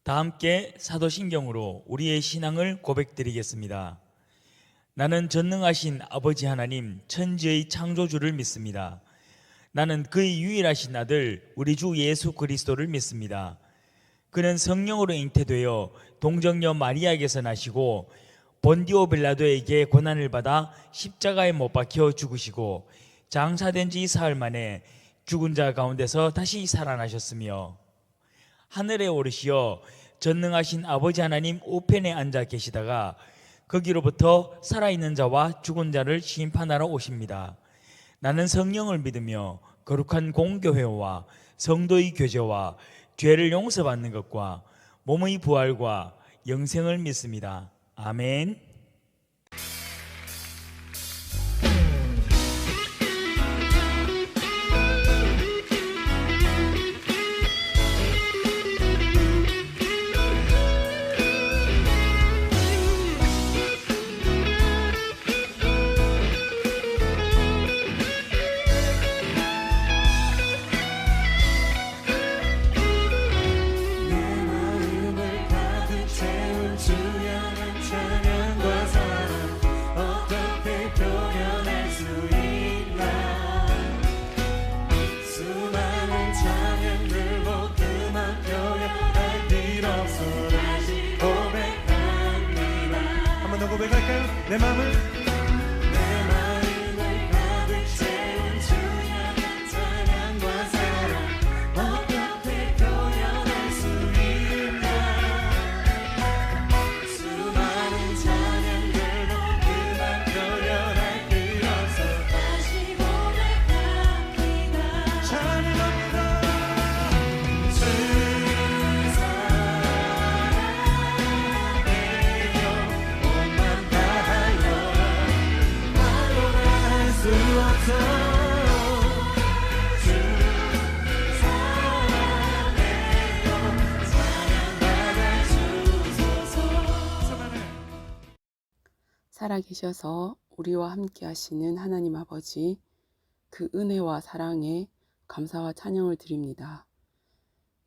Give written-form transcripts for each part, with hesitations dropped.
다 함께 사도신경으로 우리의 신앙을 고백드리겠습니다. 나는 전능하신 아버지 하나님 천지의 창조주를 믿습니다. 나는 그의 유일하신 아들 우리 주 예수 그리스도를 믿습니다. 그는 성령으로 잉태되어 동정녀 마리아에게서 나시고 본디오 빌라도에게 고난을 받아 십자가에 못 박혀 죽으시고 장사된 지 사흘 만에 죽은 자 가운데서 다시 살아나셨으며 하늘에 오르시어 전능하신 아버지 하나님 우편에 앉아 계시다가 거기로부터 살아있는 자와 죽은 자를 심판하러 오십니다. 나는 성령을 믿으며 거룩한 공교회와 성도의 교제와 죄를 용서받는 것과 몸의 부활과 영생을 믿습니다. 아멘. 고백할까요? 내 마음을 가득 채운 주의 찬양과 사랑 어떻게 표현할 수 있나. 수많은 찬양들도 그만 표현할 길 없어 다시 고백합니다. 찬양합니다. 살아계셔서 우리와 함께 하시는 하나님 아버지, 그 은혜와 사랑에 감사와 찬양을 드립니다.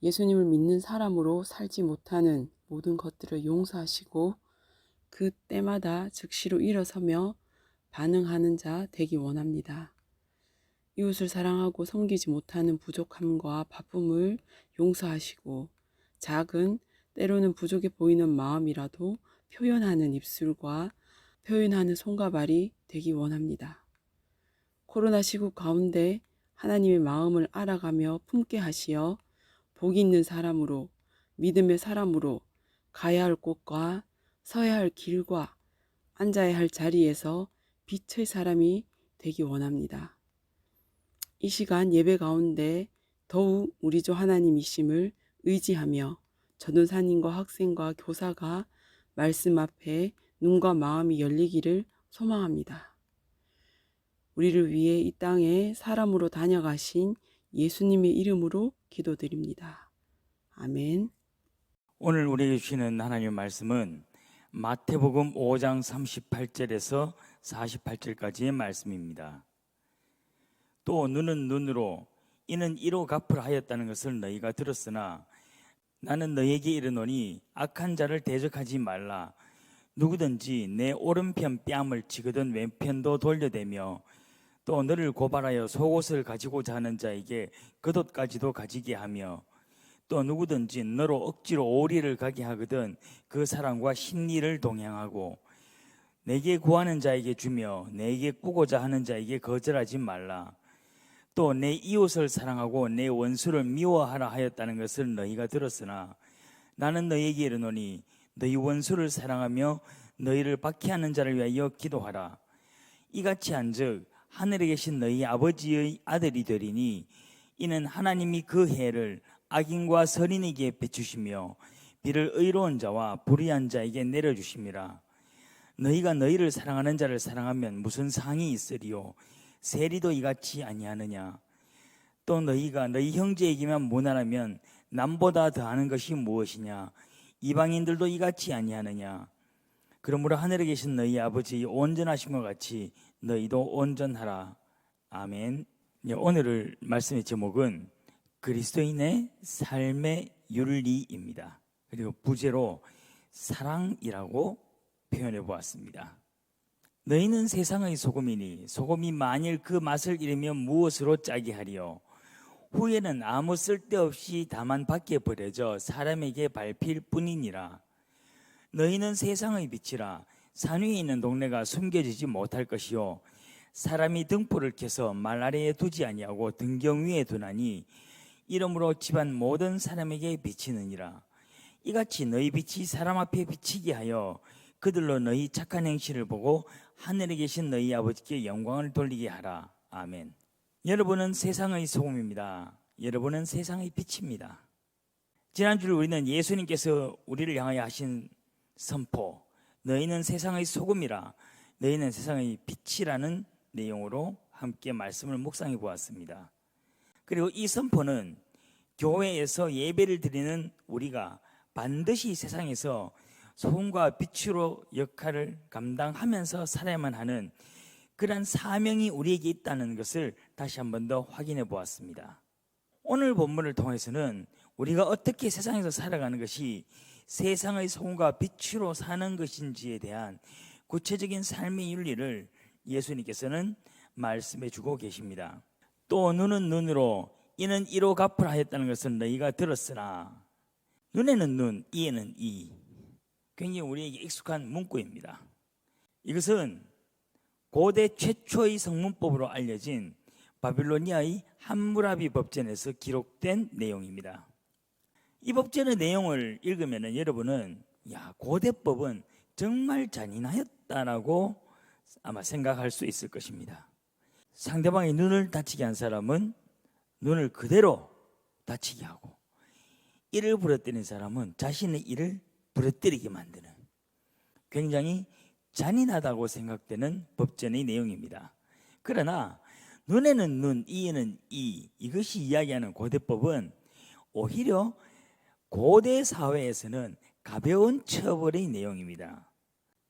예수님을 믿는 사람으로 살지 못하는 모든 것들을 용서하시고 그 때마다 즉시로 일어서며 반응하는 자 되기 원합니다. 이웃을 사랑하고 섬기지 못하는 부족함과 바쁨을 용서하시고 작은 때로는 부족해 보이는 마음이라도 표현하는 입술과 표현하는 손과 발이 되기 원합니다. 코로나 시국 가운데 하나님의 마음을 알아가며 품게 하시어 복 있는 사람으로, 믿음의 사람으로 가야 할 곳과 서야 할 길과 앉아야 할 자리에서 빛의 사람이 되기 원합니다. 이 시간 예배 가운데 더욱 우리 주 하나님이심을 의지하며 전도사님과 학생과 교사가 말씀 앞에 눈과 마음이 열리기를 소망합니다. 우리를 위해 이 땅에 사람으로 다녀가신 예수님의 이름으로 기도드립니다. 아멘. 오늘 우리에게 주시는 하나님의 말씀은 마태복음 5장 38절에서 48절까지의 말씀입니다. 또 눈은 눈으로 이는 이로 갚으라 하였다는 것을 너희가 들었으나 나는 너희에게 이르노니 악한 자를 대적하지 말라. 누구든지 내 오른편 뺨을 치거든 왼편도 돌려대며 또 너를 고발하여 속옷을 가지고자 하는 자에게 겉옷까지도 가지게 하며 또 누구든지 너로 억지로 오리를 가게 하거든 그 사람과 십리를 동행하고 내게 구하는 자에게 주며 내게 꾸고자 하는 자에게 거절하지 말라. 또 내 이웃을 사랑하고 내 원수를 미워하라 하였다는 것을 너희가 들었으나 나는 너희에게 이르노니 너희 원수를 사랑하며 너희를 박해하는 자를 위하여 기도하라. 이같이 한즉 하늘에 계신 너희 아버지의 아들이 되리니 이는 하나님이 그 해를 악인과 선인에게 비추시며 비를 의로운 자와 불의한 자에게 내려주심이라. 너희가 너희를 사랑하는 자를 사랑하면 무슨 상이 있으리요? 세리도 이같이 아니하느냐? 또 너희가 너희 형제에게만 무난하면 남보다 더하는 것이 무엇이냐? 이방인들도 이같이 아니하느냐? 그러므로 하늘에 계신 너희 아버지 온전하심과 같이 너희도 온전하라. 아멘. 오늘 말씀의 제목은 그리스도인의 삶의 윤리입니다. 그리고 부제로 사랑이라고 표현해 보았습니다. 너희는 세상의 소금이니 소금이 만일 그 맛을 잃으면 무엇으로 짜게 하리요? 후에는 아무 쓸데없이 다만 밖에 버려져 사람에게 밟힐 뿐이니라. 너희는 세상의 빛이라. 산 위에 있는 동네가 숨겨지지 못할 것이요 사람이 등불을 켜서 말 아래에 두지 아니하고 등경 위에 두나니 이러므로 집안 모든 사람에게 비치느니라. 이같이 너희 빛이 사람 앞에 비치게 하여 그들로 너희 착한 행실을 보고 하늘에 계신 너희 아버지께 영광을 돌리게 하라. 아멘. 여러분은 세상의 소금입니다. 여러분은 세상의 빛입니다. 지난주 우리는 예수님께서 우리를 향하여 하신 선포, 너희는 세상의 소금이라, 너희는 세상의 빛이라는 내용으로 함께 말씀을 묵상해 보았습니다. 그리고 이 선포는 교회에서 예배를 드리는 우리가 반드시 세상에서 소금과 빛으로 역할을 감당하면서 살아야만 하는 그러한 사명이 우리에게 있다는 것을 다시 한 번 더 확인해 보았습니다. 오늘 본문을 통해서는 우리가 어떻게 세상에서 살아가는 것이 세상의 소금과 빛으로 사는 것인지에 대한 구체적인 삶의 윤리를 예수님께서는 말씀해 주고 계십니다. 또 눈은 눈으로 이는 이로 갚으라 했다는 것을 너희가 들었으나, 눈에는 눈, 이에는 이. 굉장히 우리에게 익숙한 문구입니다. 이것은 고대 최초의 성문법으로 알려진 바빌로니아의 함무라비 법전에서 기록된 내용입니다. 이 법전의 내용을 읽으면 여러분은 고대법은 정말 잔인하였다라고 아마 생각할 수 있을 것입니다. 상대방의 눈을 다치게 한 사람은 눈을 그대로 다치게 하고, 이를 부러뜨린 사람은 자신의 이를 부러뜨리게 만드는 굉장히 잔인하다고 생각되는 법전의 내용입니다. 그러나 눈에는 눈, 이에는 이, 이것이 이야기하는 고대법은 오히려 고대 사회에서는 가벼운 처벌의 내용입니다.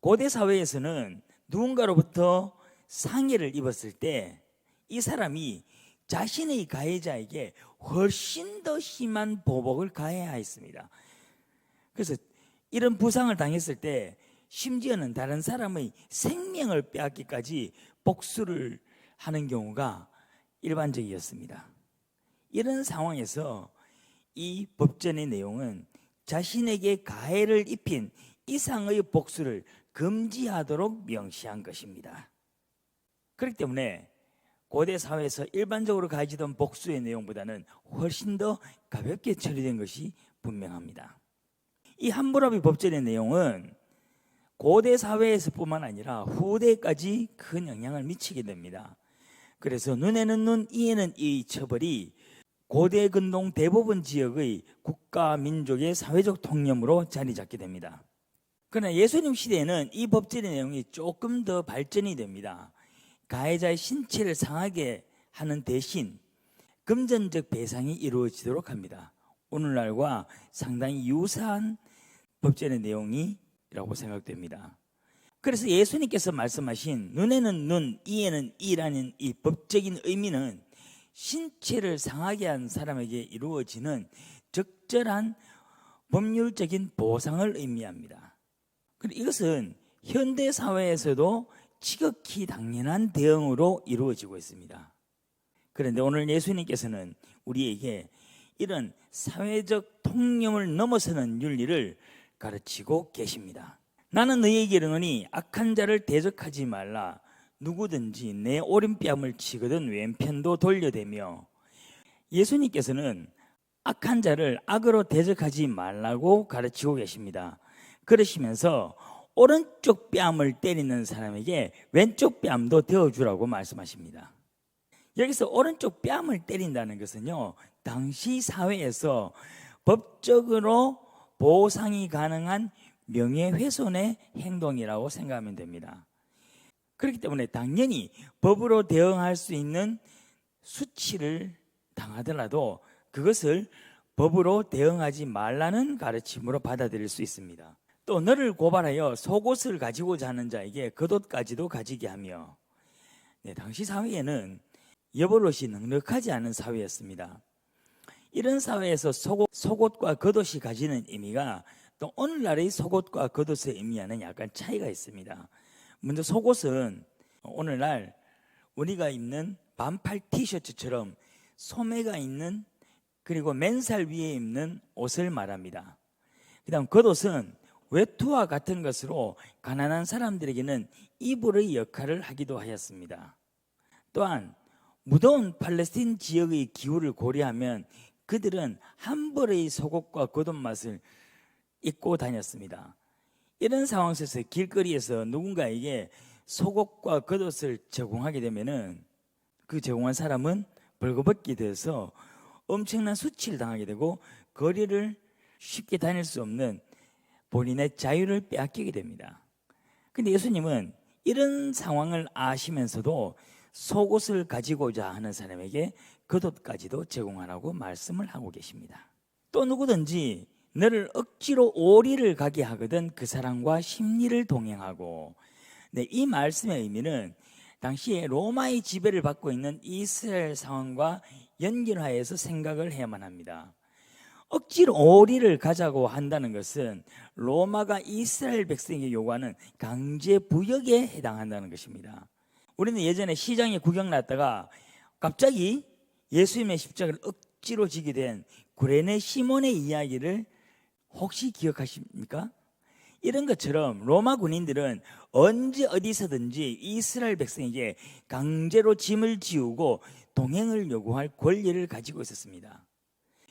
고대 사회에서는 누군가로부터 상해를 입었을 때 이 사람이 자신의 가해자에게 훨씬 더 심한 보복을 가해야 했습니다. 그래서 이런 부상을 당했을 때 심지어는 다른 사람의 생명을 빼앗기까지 복수를 하는 경우가 일반적이었습니다. 이런 상황에서 이 법전의 내용은 자신에게 가해를 입힌 이상의 복수를 금지하도록 명시한 것입니다. 그렇기 때문에 고대 사회에서 일반적으로 가해지던 복수의 내용보다는 훨씬 더 가볍게 처리된 것이 분명합니다. 이 함무라비 법전의 내용은 고대 사회에서뿐만 아니라 후대까지 큰 영향을 미치게 됩니다. 그래서 눈에는 눈, 이에는 이 처벌이 고대 근동 대부분 지역의 국가 민족의 사회적 통념으로 자리 잡게 됩니다. 그러나 예수님 시대에는 이 법전의 내용이 조금 더 발전이 됩니다. 가해자의 신체를 상하게 하는 대신 금전적 배상이 이루어지도록 합니다. 오늘날과 상당히 유사한 법전의 내용이라고 생각됩니다. 그래서 예수님께서 말씀하신 눈에는 눈, 이에는 이라는 이 법적인 의미는 신체를 상하게 한 사람에게 이루어지는 적절한 법률적인 보상을 의미합니다. 그리고 이것은 현대 사회에서도 지극히 당연한 대응으로 이루어지고 있습니다. 그런데 오늘 예수님께서는 우리에게 이런 사회적 통념을 넘어서는 윤리를 가르치고 계십니다. 나는 너희에게 이르노니 악한 자를 대적하지 말라. 누구든지 내 오른뺨을 치거든 왼편도 돌려대며. 예수님께서는 악한 자를 악으로 대적하지 말라고 가르치고 계십니다. 그러시면서 오른쪽 뺨을 때리는 사람에게 왼쪽 뺨도 대어주라고 말씀하십니다. 여기서 오른쪽 뺨을 때린다는 것은요, 당시 사회에서 법적으로 보상이 가능한 명예훼손의 행동이라고 생각하면 됩니다. 그렇기 때문에 당연히 법으로 대응할 수 있는 수치를 당하더라도 그것을 법으로 대응하지 말라는 가르침으로 받아들일 수 있습니다. 또 너를 고발하여 속옷을 가지고자 하는 자에게 겉옷까지도 가지게 하며. 당시 사회에는 여벌옷이 넉넉하지 않은 사회였습니다. 이런 사회에서 속옷과 겉옷이 가지는 의미가 또 오늘날의 속옷과 겉옷의 의미와는 약간 차이가 있습니다. 먼저 속옷은 오늘날 우리가 입는 반팔 티셔츠처럼 소매가 있는 그리고 맨살 위에 입는 옷을 말합니다. 그 다음 겉옷은 외투와 같은 것으로 가난한 사람들에게는 이불의 역할을 하기도 하였습니다. 또한 무더운 팔레스틴 지역의 기후를 고려하면 그들은 한 벌의 속옷과 겉옷맛을 입고 다녔습니다. 이런 상황 속에서 길거리에서 누군가에게 속옷과 겉옷을 제공하게 되면은 그 제공한 사람은 벌거벗게 돼서 엄청난 수치를 당하게 되고 거리를 쉽게 다닐 수 없는 본인의 자유를 빼앗기게 됩니다. 근데 예수님은 이런 상황을 아시면서도 속옷을 가지고자 하는 사람에게 겉옷까지도 제공하라고 말씀을 하고 계십니다. 또 누구든지 너를 억지로 오리를 가게 하거든 그 사람과 심리를 동행하고, 네, 이 말씀의 의미는 당시에 로마의 지배를 받고 있는 이스라엘 상황과 연결하여서 생각을 해야만 합니다. 억지로 오리를 가자고 한다는 것은 로마가 이스라엘 백성에게 요구하는 강제 부역에 해당한다는 것입니다. 우리는 예전에 시장에 구경 났다가 갑자기 예수님의 십자가를 억지로 지게 된 구레네 시몬의 이야기를 혹시 기억하십니까? 이런 것처럼 로마 군인들은 언제 어디서든지 이스라엘 백성에게 강제로 짐을 지우고 동행을 요구할 권리를 가지고 있었습니다.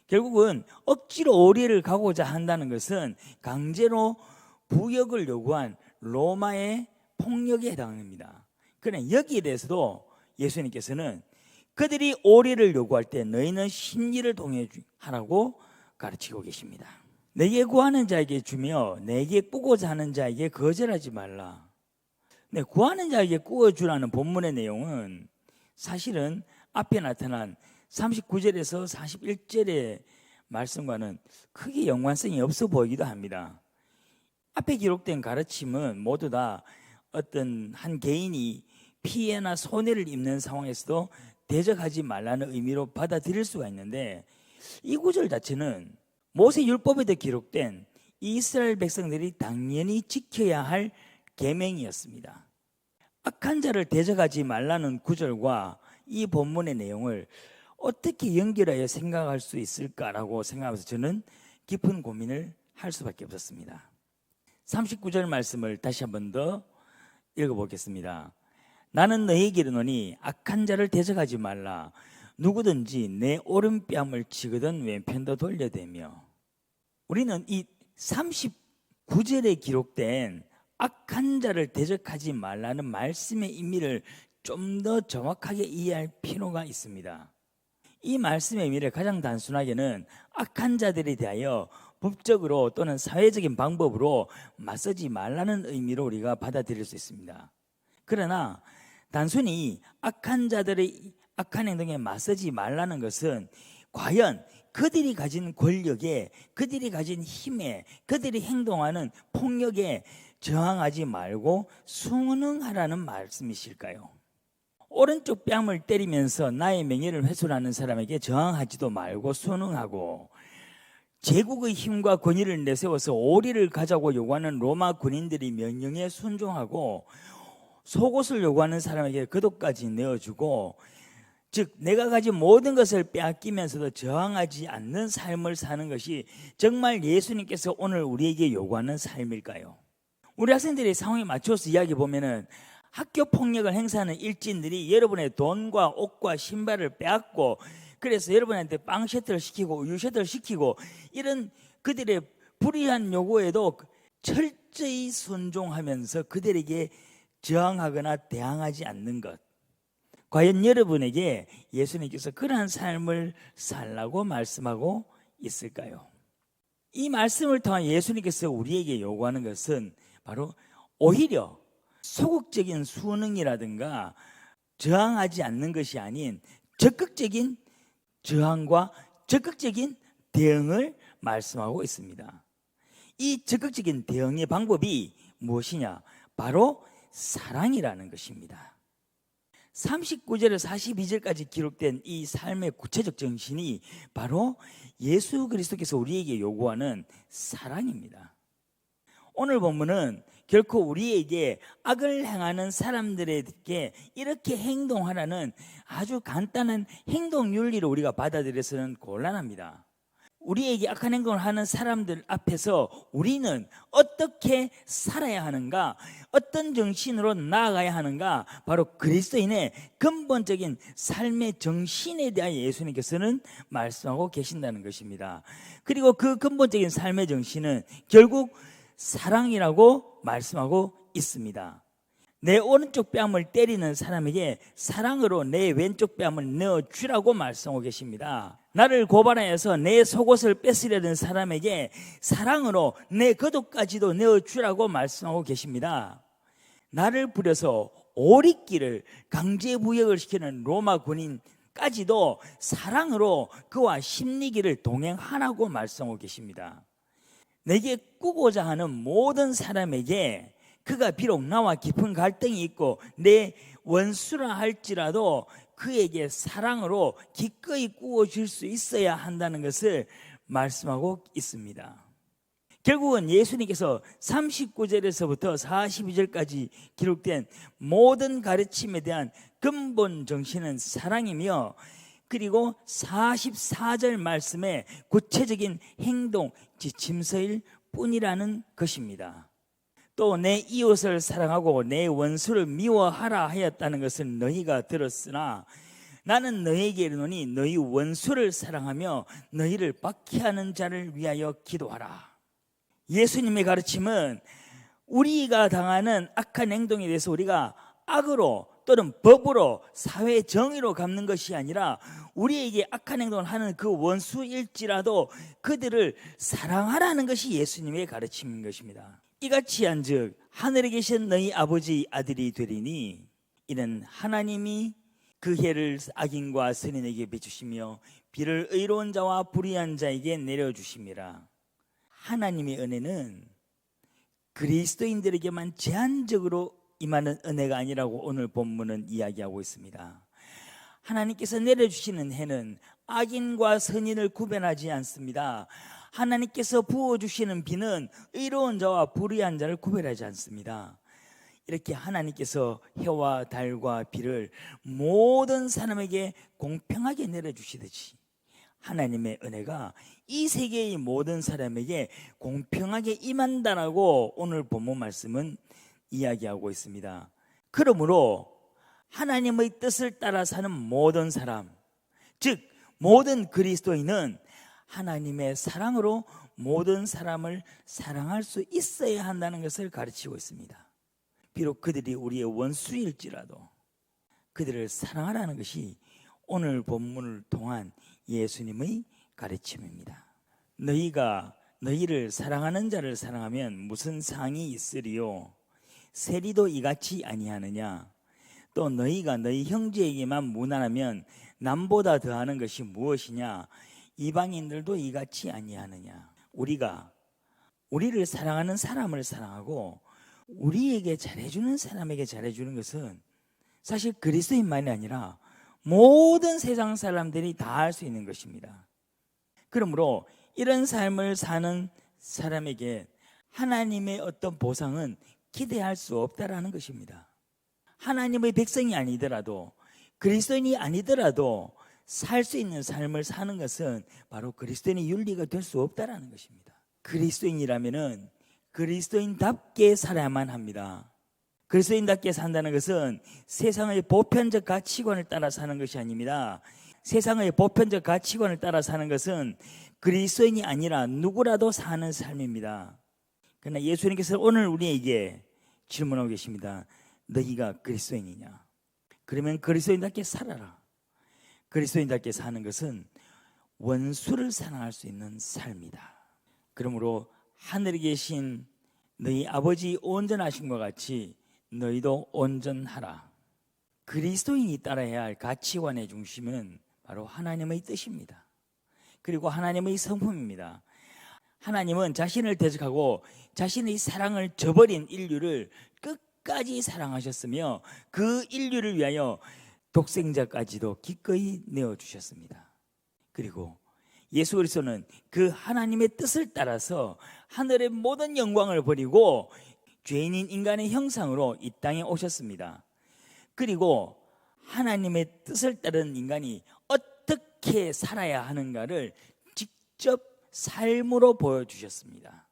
결국은 억지로 오리를 가고자 한다는 것은 강제로 부역을 요구한 로마의 폭력에 해당합니다. 그러나 여기에 대해서도 예수님께서는 그들이 오리를 요구할 때 너희는 심리를 동행하라고 가르치고 계십니다. 내게 구하는 자에게 주며 내게 꾸고자 하는 자에게 거절하지 말라. 네, 구하는 자에게 꾸어주라는 본문의 내용은 사실은 앞에 나타난 39절에서 41절의 말씀과는 크게 연관성이 없어 보이기도 합니다. 앞에 기록된 가르침은 모두 다 어떤 한 개인이 피해나 손해를 입는 상황에서도 대적하지 말라는 의미로 받아들일 수가 있는데, 이 구절 자체는 모세 율법에도 기록된 이스라엘 백성들이 당연히 지켜야 할 계명이었습니다. 악한 자를 대적하지 말라는 구절과 이 본문의 내용을 어떻게 연결하여 생각할 수 있을까라고 생각하면서 저는 깊은 고민을 할 수밖에 없었습니다. 39절 말씀을 다시 한 번 더 읽어보겠습니다. 나는 너희에게 이르노니 악한 자를 대적하지 말라. 누구든지 내 오른뺨을 치거든 왼편도 돌려대며. 우리는 이 39절에 기록된 악한 자를 대적하지 말라는 말씀의 의미를 좀 더 정확하게 이해할 필요가 있습니다. 이 말씀의 의미를 가장 단순하게는 악한 자들에 대하여 법적으로 또는 사회적인 방법으로 맞서지 말라는 의미로 우리가 받아들일 수 있습니다. 그러나 단순히 악한 자들의 악한 행동에 맞서지 말라는 것은 과연 그들이 가진 권력에, 그들이 가진 힘에, 그들이 행동하는 폭력에 저항하지 말고 순응하라는 말씀이실까요? 오른쪽 뺨을 때리면서 나의 명예를 훼손하는 사람에게 저항하지도 말고 순응하고, 제국의 힘과 권위를 내세워서 오리를 가자고 요구하는 로마 군인들의 명령에 순종하고, 속옷을 요구하는 사람에게 겉옷까지 내어주고, 즉 내가 가진 모든 것을 빼앗기면서도 저항하지 않는 삶을 사는 것이 정말 예수님께서 오늘 우리에게 요구하는 삶일까요? 우리 학생들이 상황에 맞춰서 이야기 보면은 학교 폭력을 행사하는 일진들이 여러분의 돈과 옷과 신발을 빼앗고, 그래서 여러분한테 빵 셔틀을 시키고 우유 셔틀을 시키고, 이런 그들의 불의한 요구에도 철저히 순종하면서 그들에게 저항하거나 대항하지 않는 것, 과연 여러분에게 예수님께서 그러한 삶을 살라고 말씀하고 있을까요? 이 말씀을 통한 예수님께서 우리에게 요구하는 것은 바로 오히려 소극적인 순응이라든가 저항하지 않는 것이 아닌 적극적인 저항과 적극적인 대응을 말씀하고 있습니다. 이 적극적인 대응의 방법이 무엇이냐? 바로 사랑이라는 것입니다. 39절에서 42절까지 기록된 이 삶의 구체적 정신이 바로 예수 그리스도께서 우리에게 요구하는 사랑입니다. 오늘 본문은 결코 우리에게 악을 행하는 사람들에게 이렇게 행동하라는 아주 간단한 행동 윤리를 우리가 받아들여서는 곤란합니다. 우리에게 악한 행동을 하는 사람들 앞에서 우리는 어떻게 살아야 하는가, 어떤 정신으로 나아가야 하는가, 바로 그리스도인의 근본적인 삶의 정신에 대하여 예수님께서는 말씀하고 계신다는 것입니다. 그리고 그 근본적인 삶의 정신은 결국 사랑이라고 말씀하고 있습니다. 내 오른쪽 뺨을 때리는 사람에게 사랑으로 내 왼쪽 뺨을 내어주라고 말씀하고 계십니다. 나를 고발하여서 내 속옷을 뺏으려는 사람에게 사랑으로 내 겉옷까지도 내어주라고 말씀하고 계십니다. 나를 부려서 오리끼를 강제부역을 시키는 로마 군인까지도 사랑으로 그와 심리기를 동행하라고 말씀하고 계십니다. 내게 꾸고자 하는 모든 사람에게 그가 비록 나와 깊은 갈등이 있고 내 원수라 할지라도 그에게 사랑으로 기꺼이 꾸어줄 수 있어야 한다는 것을 말씀하고 있습니다. 결국은 예수님께서 39절에서부터 42절까지 기록된 모든 가르침에 대한 근본 정신은 사랑이며, 그리고 44절 말씀의 구체적인 행동 지침서일 뿐이라는 것입니다. 또 내 이웃을 사랑하고 내 원수를 미워하라 하였다는 것을 너희가 들었으나 나는 너희에게 이르노니 너희 원수를 사랑하며 너희를 박해하는 자를 위하여 기도하라. 예수님의 가르침은 우리가 당하는 악한 행동에 대해서 우리가 악으로 또는 법으로 사회 정의로 갚는 것이 아니라 우리에게 악한 행동을 하는 그 원수일지라도 그들을 사랑하라는 것이 예수님의 가르침인 것입니다. 이같이 한즉 하늘에 계신 너희 아버지 아들이 되리니 이는 하나님이 그 해를 악인과 선인에게 비추시며 비를 의로운 자와 불의한 자에게 내려주심이라. 하나님의 은혜는 그리스도인들에게만 제한적으로 임하는 은혜가 아니라고 오늘 본문은 이야기하고 있습니다. 하나님께서 내려주시는 해는 악인과 선인을 구별하지 않습니다. 하나님께서 부어주시는 비는 의로운 자와 불의한 자를 구별하지 않습니다. 이렇게 하나님께서 해와 달과 비를 모든 사람에게 공평하게 내려주시듯이 하나님의 은혜가 이 세계의 모든 사람에게 공평하게 임한다라고 오늘 본문 말씀은 이야기하고 있습니다. 그러므로 하나님의 뜻을 따라 사는 모든 사람, 즉 모든 그리스도인은 하나님의 사랑으로 모든 사람을 사랑할 수 있어야 한다는 것을 가르치고 있습니다. 비록 그들이 우리의 원수일지라도 그들을 사랑하라는 것이 오늘 본문을 통한 예수님의 가르침입니다. 너희가 너희를 사랑하는 자를 사랑하면 무슨 상이 있으리요? 세리도 이같이 아니하느냐? 또 너희가 너희 형제에게만 무난하면 남보다 더하는 것이 무엇이냐? 이방인들도 이같이 아니하느냐? 우리가 우리를 사랑하는 사람을 사랑하고 우리에게 잘해주는 사람에게 잘해주는 것은 사실 그리스도인만이 아니라 모든 세상 사람들이 다 할 수 있는 것입니다. 그러므로 이런 삶을 사는 사람에게 하나님의 어떤 보상은 기대할 수 없다라는 것입니다. 하나님의 백성이 아니더라도 그리스도인이 아니더라도 살 수 있는 삶을 사는 것은 바로 그리스도인의 윤리가 될 수 없다라는 것입니다. 그리스도인이라면은 그리스도인답게 살아야만 합니다. 그리스도인답게 산다는 것은 세상의 보편적 가치관을 따라 사는 것이 아닙니다. 세상의 보편적 가치관을 따라 사는 것은 그리스도인이 아니라 누구라도 사는 삶입니다. 그러나 예수님께서 오늘 우리에게 질문하고 계십니다. 너희가 그리스도인이냐? 그러면 그리스도인답게 살아라. 그리스도인답게 사는 것은 원수를 사랑할 수 있는 삶이다. 그러므로 하늘에 계신 너희 아버지 온전하신 것 같이 너희도 온전하라. 그리스도인이 따라야 할 가치관의 중심은 바로 하나님의 뜻입니다. 그리고 하나님의 성품입니다. 하나님은 자신을 대적하고 자신의 사랑을 저버린 인류를 끝까지 사랑하셨으며 그 인류를 위하여 독생자까지도 기꺼이 내어주셨습니다. 그리고 예수 그리스도는 그 하나님의 뜻을 따라서 하늘의 모든 영광을 버리고 죄인인 인간의 형상으로 이 땅에 오셨습니다. 그리고 하나님의 뜻을 따르는 인간이 어떻게 살아야 하는가를 직접 삶으로 보여주셨습니다.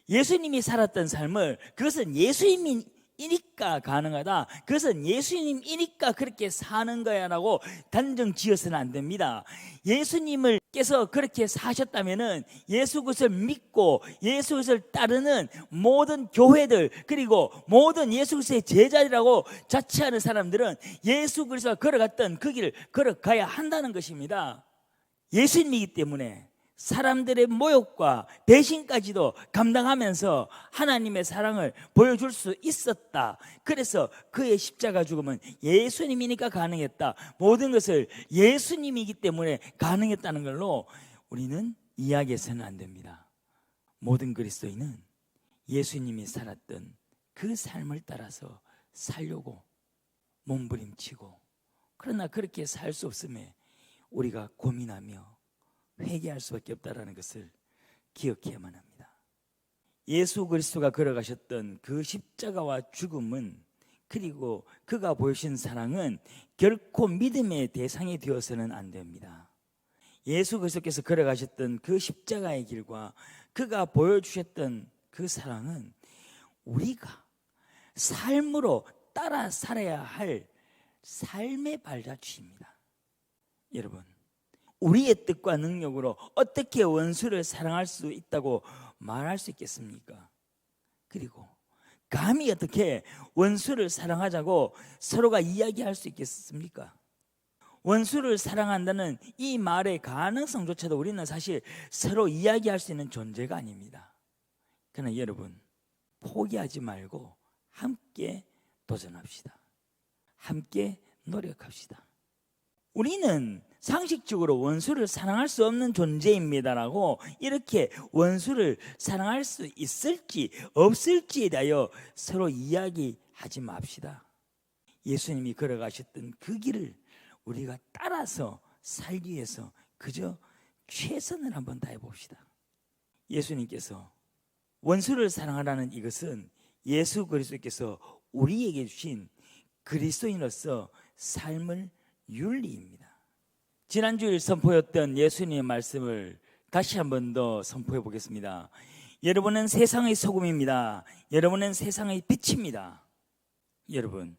예수님이 살았던 삶을 그것은 예수님이니까 가능하다, 그것은 예수님이니까 그렇게 사는 거야 라고 단정 지어서는 안 됩니다. 예수님께서 그렇게 사셨다면은 예수 그리스도를 믿고 예수 그리스도를 따르는 모든 교회들, 그리고 모든 예수 그리스도의 제자들이라고 자처하는 사람들은 예수 그리스도가 걸어갔던 그 길을 걸어가야 한다는 것입니다. 예수님이기 때문에 사람들의 모욕과 배신까지도 감당하면서 하나님의 사랑을 보여줄 수 있었다. 그래서 그의 십자가 죽음은 예수님이니까 가능했다. 모든 것을 예수님이기 때문에 가능했다는 걸로 우리는 이야기해서는 안 됩니다. 모든 그리스도인은 예수님이 살았던 그 삶을 따라서 살려고 몸부림치고, 그러나 그렇게 살 수 없음에 우리가 고민하며 회개할 수밖에 없다는 것을 기억해야만 합니다. 예수 그리스도가 걸어가셨던 그 십자가와 죽음은, 그리고 그가 보여주신 사랑은 결코 믿음의 대상이 되어서는 안 됩니다. 예수 그리스도께서 걸어가셨던 그 십자가의 길과 그가 보여주셨던 그 사랑은 우리가 삶으로 따라 살아야 할 삶의 발자취입니다. 여러분, 우리의 뜻과 능력으로 어떻게 원수를 사랑할 수 있다고 말할 수 있겠습니까? 그리고 감히 어떻게 원수를 사랑하자고 서로가 이야기할 수 있겠습니까? 원수를 사랑한다는 이 말의 가능성조차도 우리는 사실 서로 이야기할 수 있는 존재가 아닙니다. 그러나 여러분, 포기하지 말고 함께 도전합시다. 함께 노력합시다. 우리는 상식적으로 원수를 사랑할 수 없는 존재입니다라고 이렇게 원수를 사랑할 수 있을지 없을지에 대하여 서로 이야기하지 맙시다. 예수님이 걸어가셨던 그 길을 우리가 따라서 살기 위해서 그저 최선을 한번 다해 봅시다. 예수님께서 원수를 사랑하라는 이것은 예수 그리스도께서 우리에게 주신 그리스도인으로서 삶을 윤리입니다. 지난주일 선포였던 예수님의 말씀을 다시 한 번 더 선포해 보겠습니다. 여러분은 세상의 소금입니다. 여러분은 세상의 빛입니다. 여러분,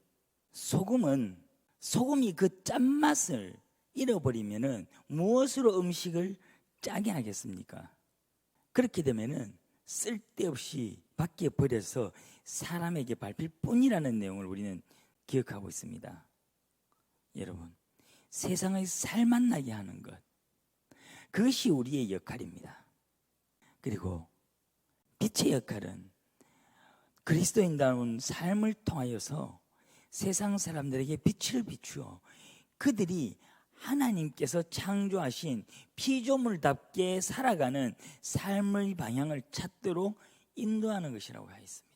소금이 그 짠맛을 잃어버리면은 무엇으로 음식을 짜게 하겠습니까? 그렇게 되면은 쓸데없이 밖에 버려서 사람에게 밟힐 뿐이라는 내용을 우리는 기억하고 있습니다. 여러분, 세상의 살맛나게 하는 것, 그것이 우리의 역할입니다. 그리고 빛의 역할은 그리스도인다운 삶을 통하여서 세상 사람들에게 빛을 비추어 그들이 하나님께서 창조하신 피조물답게 살아가는 삶의 방향을 찾도록 인도하는 것이라고 하였습니다.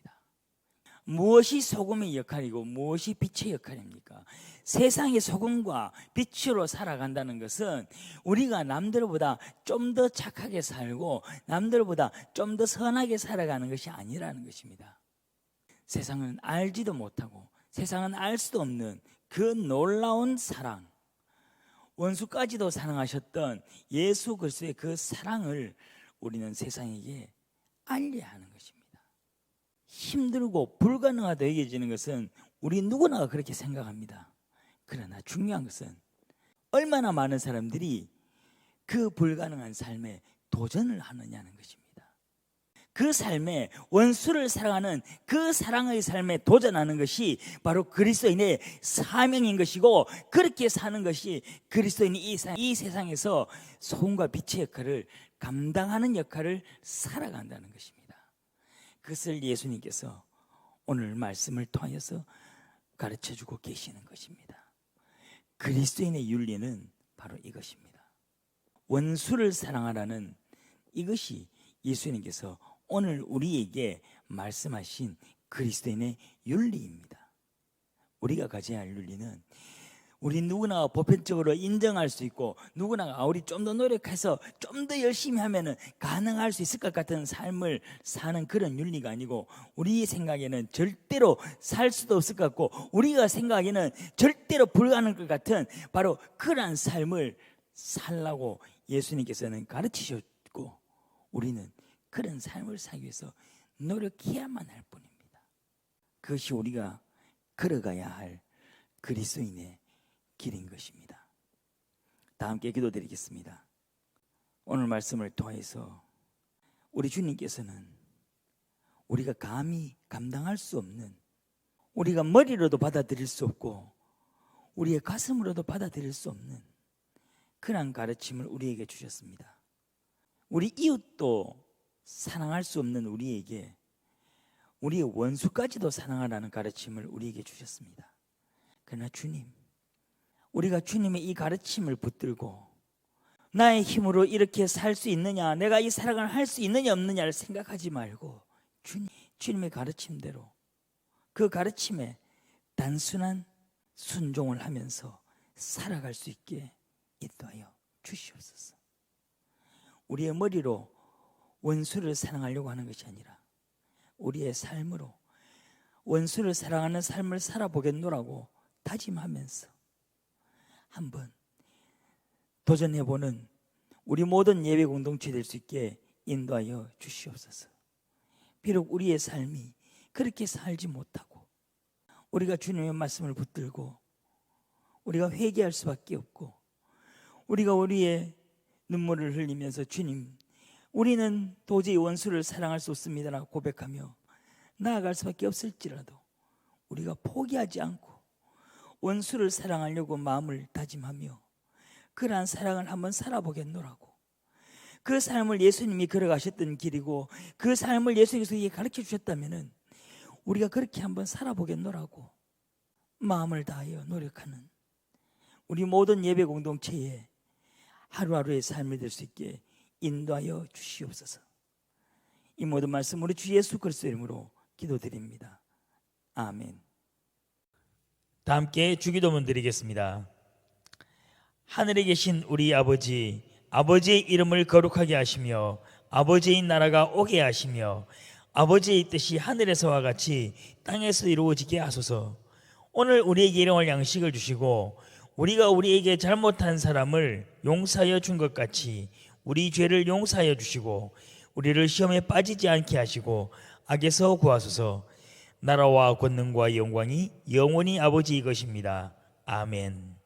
무엇이 소금의 역할이고 무엇이 빛의 역할입니까? 세상의 소금과 빛으로 살아간다는 것은 우리가 남들보다 좀 더 착하게 살고 남들보다 좀 더 선하게 살아가는 것이 아니라는 것입니다. 세상은 알지도 못하고 세상은 알 수도 없는 그 놀라운 사랑, 원수까지도 사랑하셨던 예수 그리스도의 그 사랑을 우리는 세상에게 알려야 하는 것입니다. 힘들고 불가능하다 여겨지는 것은 우리 누구나 그렇게 생각합니다. 그러나 중요한 것은 얼마나 많은 사람들이 그 불가능한 삶에 도전을 하느냐는 것입니다. 그 삶에 원수를 사랑하는 그 사랑의 삶에 도전하는 것이 바로 그리스도인의 사명인 것이고, 그렇게 사는 것이 그리스도인이 이 세상에서 소금과 빛의 역할을 감당하는 역할을 살아간다는 것입니다. 그것을 예수님께서 오늘 말씀을 통해서 가르쳐주고 계시는 것입니다. 그리스도인의 윤리는 바로 이것입니다. 원수를 사랑하라는 이것이 예수님께서 오늘 우리에게 말씀하신 그리스도인의 윤리입니다. 우리가 가져야 할 윤리는 우리 누구나 보편적으로 인정할 수 있고 누구나 우리 좀 더 노력해서 좀 더 열심히 하면은 가능할 수 있을 것 같은 삶을 사는 그런 윤리가 아니고 우리 생각에는 절대로 살 수도 없을 것 같고 우리가 생각에는 절대로 불가능할 것 같은 바로 그러한 삶을 살라고 예수님께서는 가르치셨고 우리는 그런 삶을 살기 위해서 노력해야만 할 뿐입니다. 그것이 우리가 걸어가야 할 그리스도인의 길인 것입니다. 다 함께 기도드리겠습니다. 오늘 말씀을 통해서 우리 주님께서는 우리가 감히 감당할 수 없는, 우리가 머리로도 받아들일 수 없고 우리의 가슴으로도 받아들일 수 없는 그런 가르침을 우리에게 주셨습니다. 우리 이웃도 사랑할 수 없는 우리에게 우리의 원수까지도 사랑하라는 가르침을 우리에게 주셨습니다. 그러나 주님, 우리가 주님의 이 가르침을 붙들고 나의 힘으로 이렇게 살 수 있느냐, 내가 이 사랑을 할 수 있느냐 없느냐를 생각하지 말고 주님의 가르침대로 그 가르침에 단순한 순종을 하면서 살아갈 수 있게 인도하여 주시옵소서. 우리의 머리로 원수를 사랑하려고 하는 것이 아니라 우리의 삶으로 원수를 사랑하는 삶을 살아보겠노라고 다짐하면서 한번 도전해보는 우리 모든 예배 공동체 될 수 있게 인도하여 주시옵소서. 비록 우리의 삶이 그렇게 살지 못하고 우리가 주님의 말씀을 붙들고 우리가 회개할 수밖에 없고 우리가 우리의 눈물을 흘리면서 주님, 우리는 도저히 원수를 사랑할 수 없습니다라고 고백하며 나아갈 수밖에 없을지라도 우리가 포기하지 않고 원수를 사랑하려고 마음을 다짐하며 그러한 사랑을 한번 살아보겠노라고, 그 삶을 예수님이 걸어가셨던 길이고 그 삶을 예수님께서 가르쳐 주셨다면 우리가 그렇게 한번 살아보겠노라고 마음을 다하여 노력하는 우리 모든 예배 공동체에 하루하루의 삶이 될 수 있게 인도하여 주시옵소서. 이 모든 말씀 우리 주 예수 그리스도의 이름으로 기도드립니다. 아멘. 다 함께 주기도문 드리겠습니다. 하늘에 계신 우리 아버지, 아버지의 이름을 거룩하게 하시며 아버지의 나라가 오게 하시며 아버지의 뜻이 하늘에서와 같이 땅에서 이루어지게 하소서. 오늘 우리에게 일용할 양식을 주시고 우리가 우리에게 잘못한 사람을 용서하여 준 것 같이 우리 죄를 용서하여 주시고 우리를 시험에 빠지지 않게 하시고 악에서 구하소서. 나라와 권능과 영광이 영원히 아버지의 것입니다. 아멘.